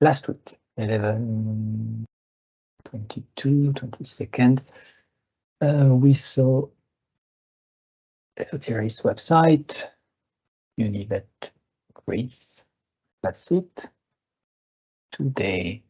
last week, 11/22/22, we saw Esoteri's website, Univet Greece. That's it. Today,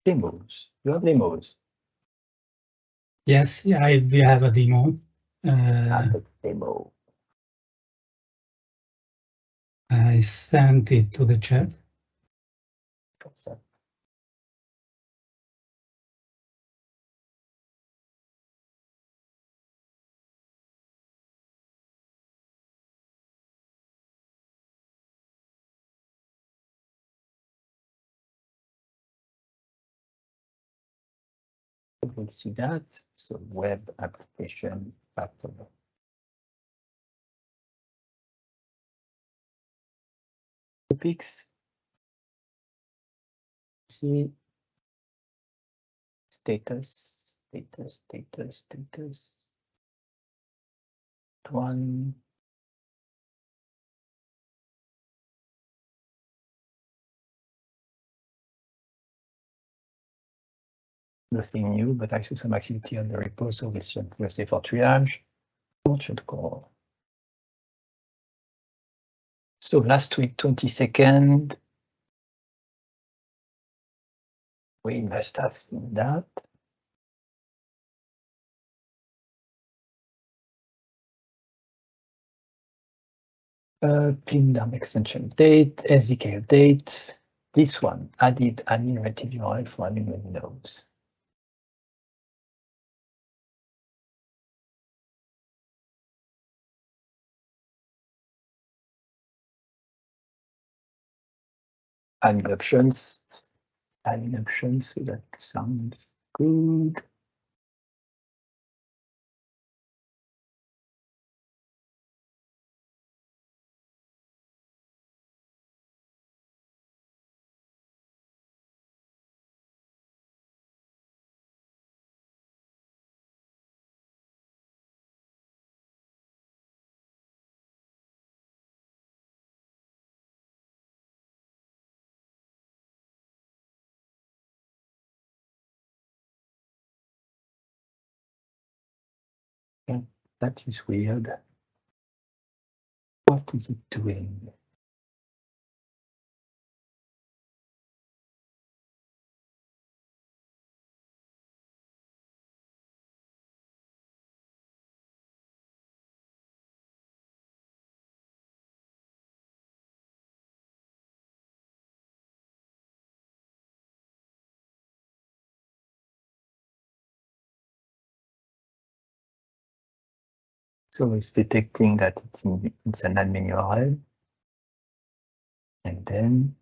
demos. You have demos. Yes, we have a demo. The demo. I sent it to the chat. We'll see that. So web application factory. Topics. See status. One. Nothing new, but I saw some activity on the repo, so we'll say for triage. Should call. So last week, 22nd, we must have seen that. Clean down extension update, SDK update. This one added admin native URL for admin windows. Admin options, so that sounds good. Okay, that is weird. What is it doing? So it's detecting that it's an admin URL. And then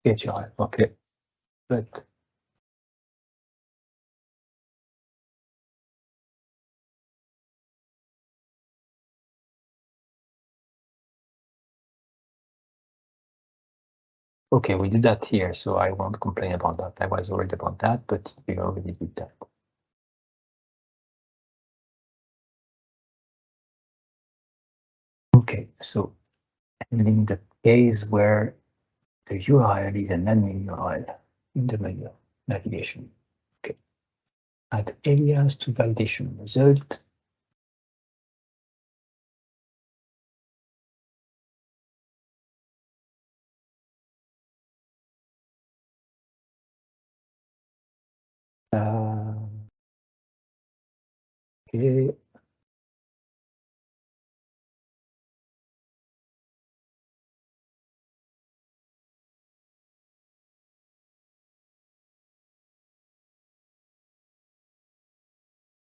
get URL. Okay. But okay, we did that here, so I won't complain about that. I was worried about that, but we already did that. Okay, so in the case where the URL is an admin URL in the menu navigation. Okay. Add Alias to validation result. Okay.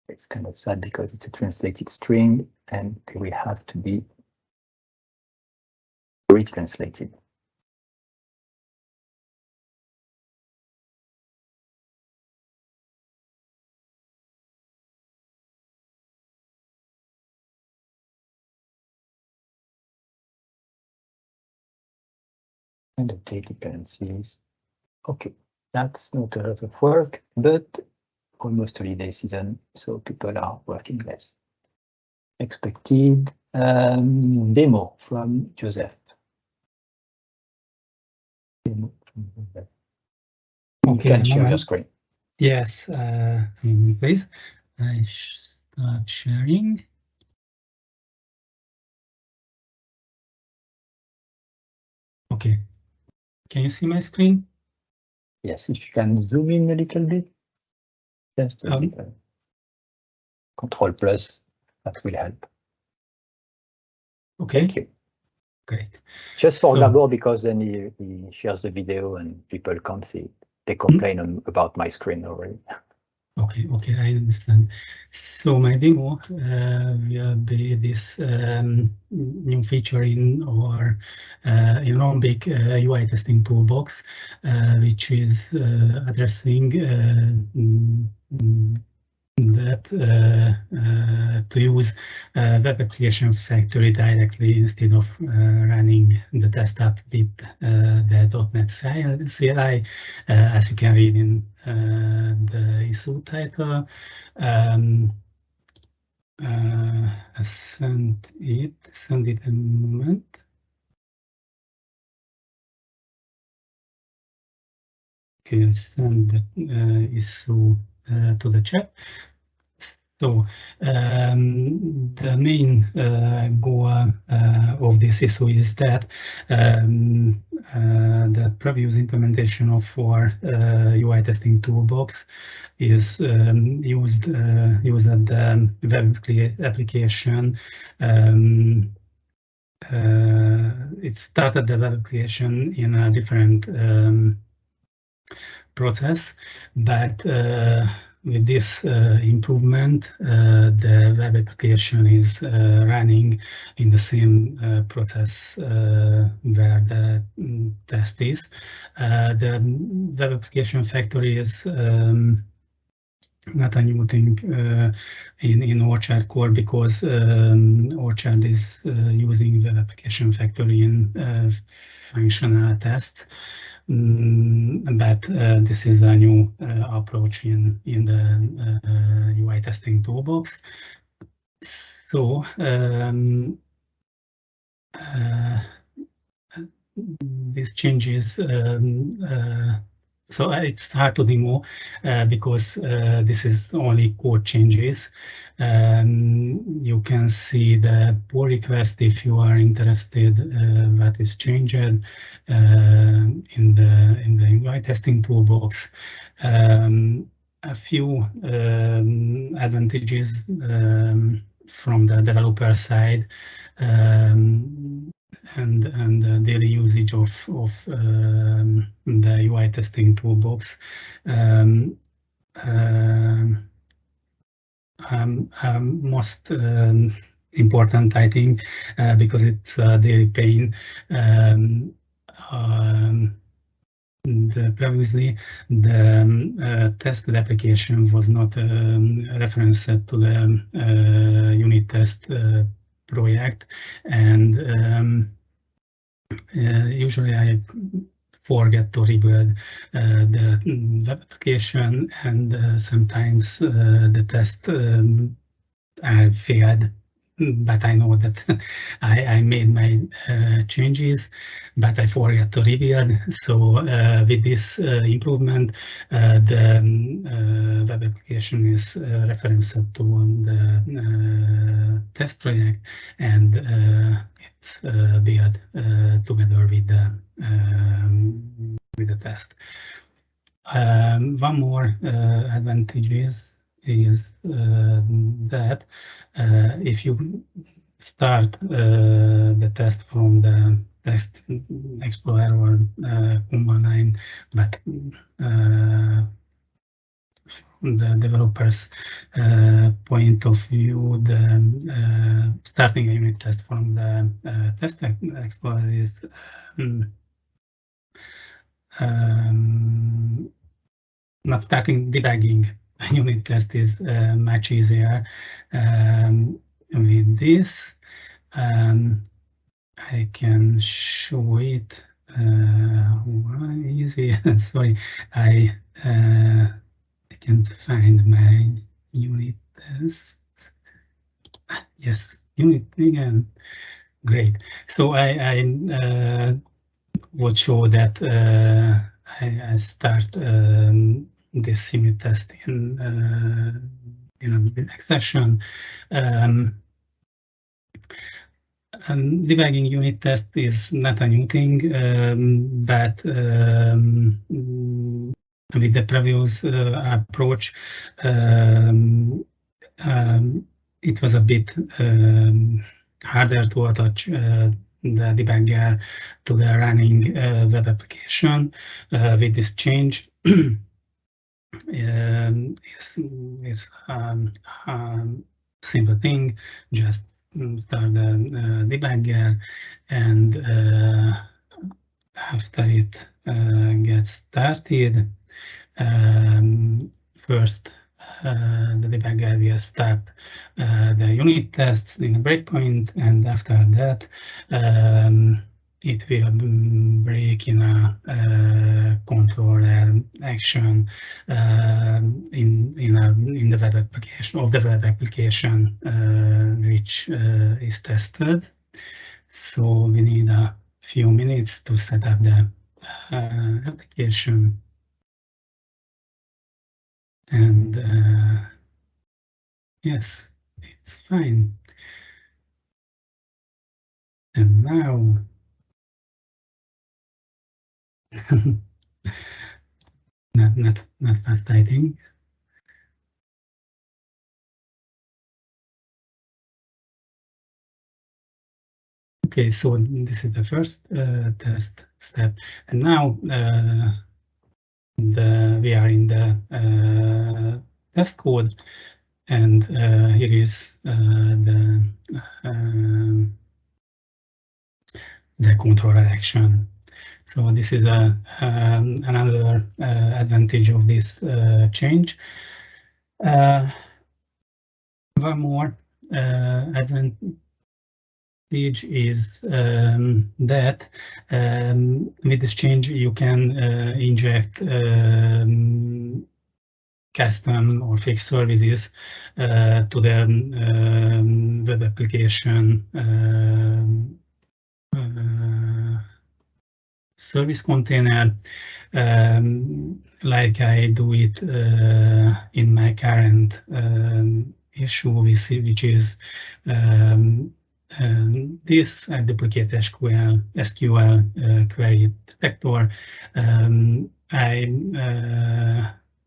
It's kind of sad because it's a translated string and they will have to be retranslated. And the dependencies. Okay, that's not a lot of work, but almost holiday season, so people are working less. Expected demo from Joseph. Demo from Joseph. You can share your screen. Yes, please. I start sharing. Okay. Can you see my screen? Yes, if you can zoom in a little bit. Just a little. Control plus, that will help. Okay. Thank you. Great. Just for Gabor, because then he shares the video and people can't see it. They complain about my screen already. Okay, I understand. So my demo will be this new feature in our in Lombiq UI Testing Toolbox, which is addressing that to use WebApplicationFactory directly instead of running the test app with the .NET CLI, as you can read in the issue title. I send it a moment. Okay, I send the issue to the chat. So the main goal of this issue is that the previous implementation of our UI testing toolbox is used at the web application. It started the web application in a different process, but with this improvement, the web application is running in the same process where the test is. The WebApplicationFactory is not a new thing in Orchard core, because Orchard is using WebApplicationFactory in functional tests. But this is a new approach in the UI testing toolbox. So these changes, so it's hard to demo because this is only code changes. You can see the pull request if you are interested what is changed in the UI testing toolbox. A few advantages from the developer side, and the daily usage of the UI testing toolbox. Most important, I think, because it's a daily pain. Previously, the tested application was not referenced to the unit test project, and usually I forget to rebuild the web application, and sometimes the test are failed. But I know that I made my changes, but I forgot to rebuild. So with this improvement, the web application is referenced to the test project, and it's built together with the test. One more advantage is that if you start the test from the Test Explorer or command line, but the developer's point of view, the starting a unit test from the test explorer is not starting debugging a unit test is much easier with this. I can show it easy. Sorry, I can't find my unit test. Yes, unit again. Great. So I would show that I start this unit test in the next session. Debugging unit test is not a new thing, but with the previous approach, it was a bit harder to attach the debugger to the running web application. With this change, it's simple thing, just start the debugger, and after it gets started, first the debugger will start the unit tests in a breakpoint, and after that it will break in a controller action in the web application which is tested. So we need a few minutes to set up the application, and yes, it's fine. And now not fast typing. Okay, so this is the first test step, and now we are in the test code, and here is the controller action. So this is another advantage of this change. One more advantage is that with this change you can inject custom or fixed services to the web application service container, like I do it in my current issue, which is this duplicate SQL query detector. I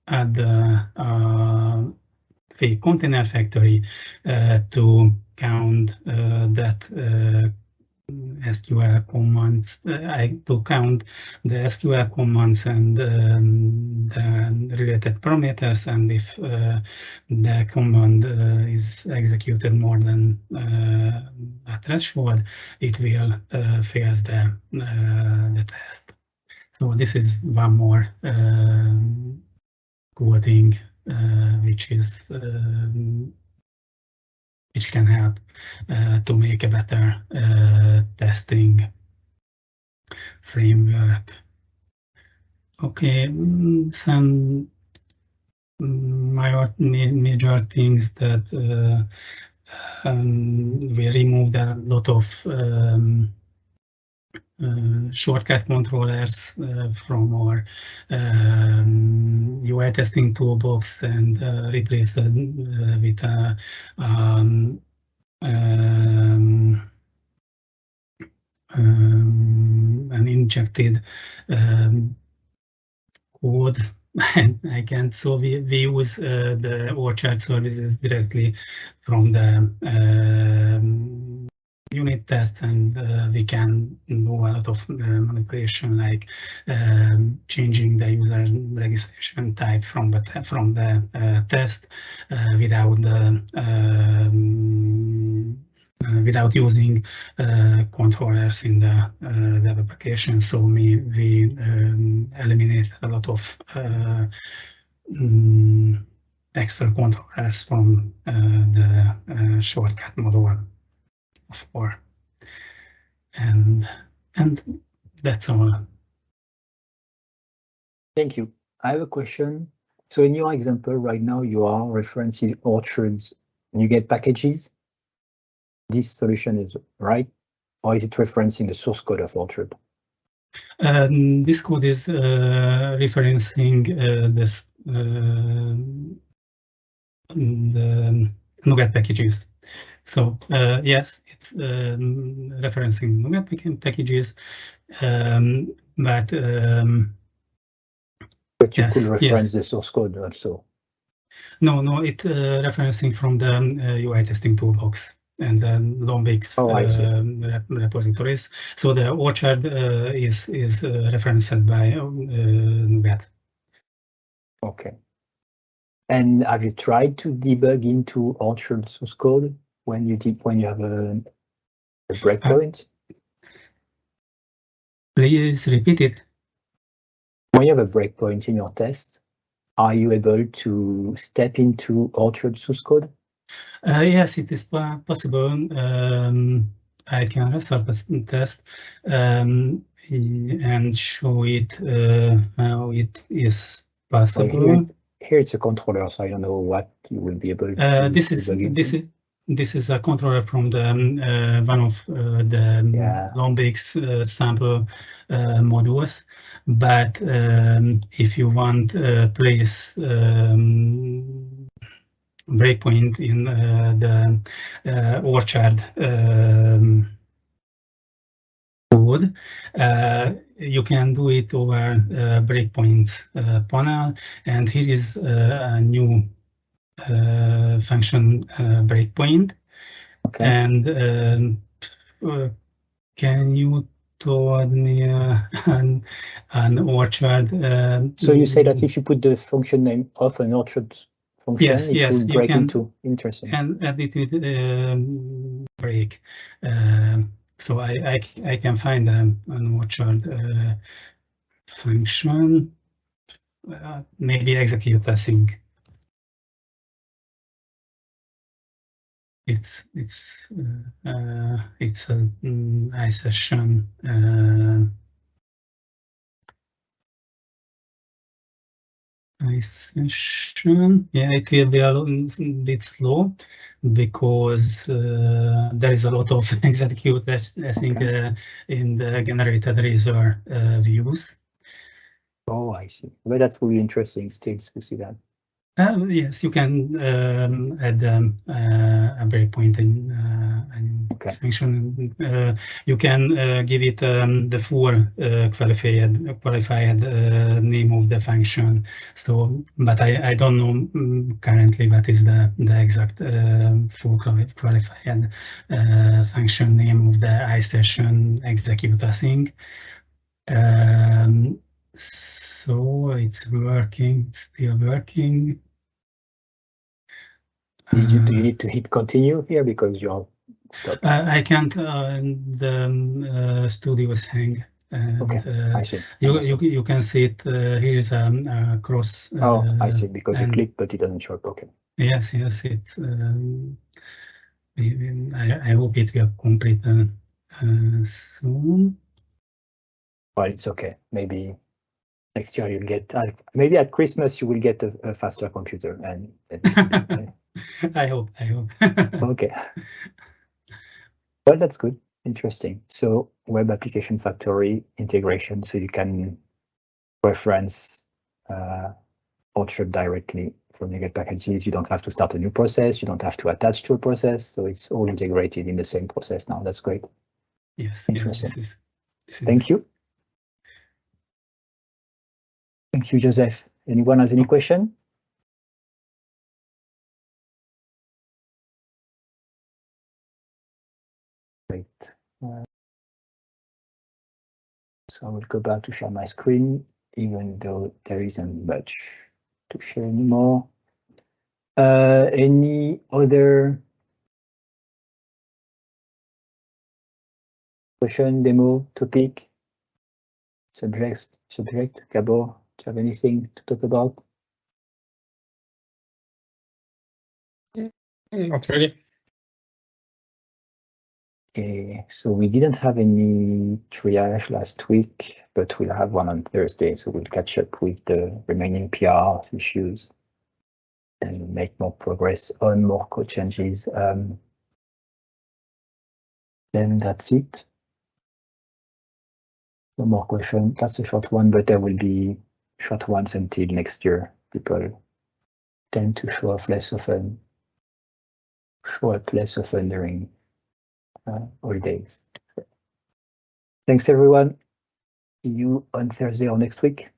add a fake container factory to count that SQL commands. To count the SQL commands and the related parameters, and if the command is executed more than a threshold, it will fail the test. So this is one more cool thing which can help to make a better testing framework. Okay, some major things that we removed a lot of shortcut controllers from our UI testing toolbox, and replaced it with an injected code. I can't. So we use the orchard services directly from the unit test, and we can do a lot of manipulation, like changing the user registration type from the test without using controllers in the web application. So we eliminate a lot of extra controllers from the shortcut module. And that's all. Thank you. I have a question. So in your example right now, you are referencing orchards and you get packages. This solution is right, or is it referencing the source code of orchard? This code is referencing the NuGet packages. So yes, it's referencing NuGet packages, but you could reference the source code also. No, it's referencing from the UI Testing Toolbox and then Lombiq's repositories. So the orchard is referenced by NuGet. Okay. And have you tried to debug into orchard source code when you have a breakpoint? Please repeat it. When you have a breakpoint in your test, are you able to step into orchard source code? Yes, it is possible. I can restart the test and show it how it is possible. Here it's a controller, so I don't know what you will be able to This is a controller from the one of the Lombiq's sample modules. But if you want place breakpoint in the orchard code, you can do it over breakpoints panel, and here is a new function breakpoint. Okay. And can you told me an orchard? So you say that if you put the function name of an orchard function, it will break into. Interesting. And it will break. So I can find an orchard function, maybe execute testing. It's an iSession. Yeah, it will be a bit slow because there is a lot of execute testing in the generated result views. Oh, I see. But that's really interesting still to see that. Yes, you can add a breakpoint in function. You can give it the full qualified name of the function. So, but I don't know currently what is the exact full qualified function name of the iSession execute thing. So it's working, still working. Do you need to hit continue here because you're stopped? I can't. The studio is hang. And, okay, I see. You can see it. Here is a cross. Oh, I see. Because you click, but it doesn't show up. Okay. Yes. It. I hope it will complete soon. Well, it's okay. Maybe next year you'll get. Maybe at Christmas you will get a faster computer, and I hope. Okay. Well, that's good. Interesting. So WebApplicationFactory integration, so you can reference orchard directly from NuGet packages. You don't have to start a new process. You don't have to attach to a process. So it's all integrated in the same process now. That's great. Yes. Interesting. Yes, this is Thank you. Thank you, Joseph. Anyone has any question? Great. So I will go back to share my screen, even though there isn't much to share anymore. Any other question, demo, topic, subject, Gabor, do you have anything to talk about? Not really. Okay, so we didn't have any triage last week, but we'll have one on Thursday. So we'll catch up with the remaining PR issues and make more progress on more code changes. Then that's it. No more question. That's a short one, but there will be short ones until next year. People tend to show up less often during holidays. Thanks, everyone. See you on Thursday or next week.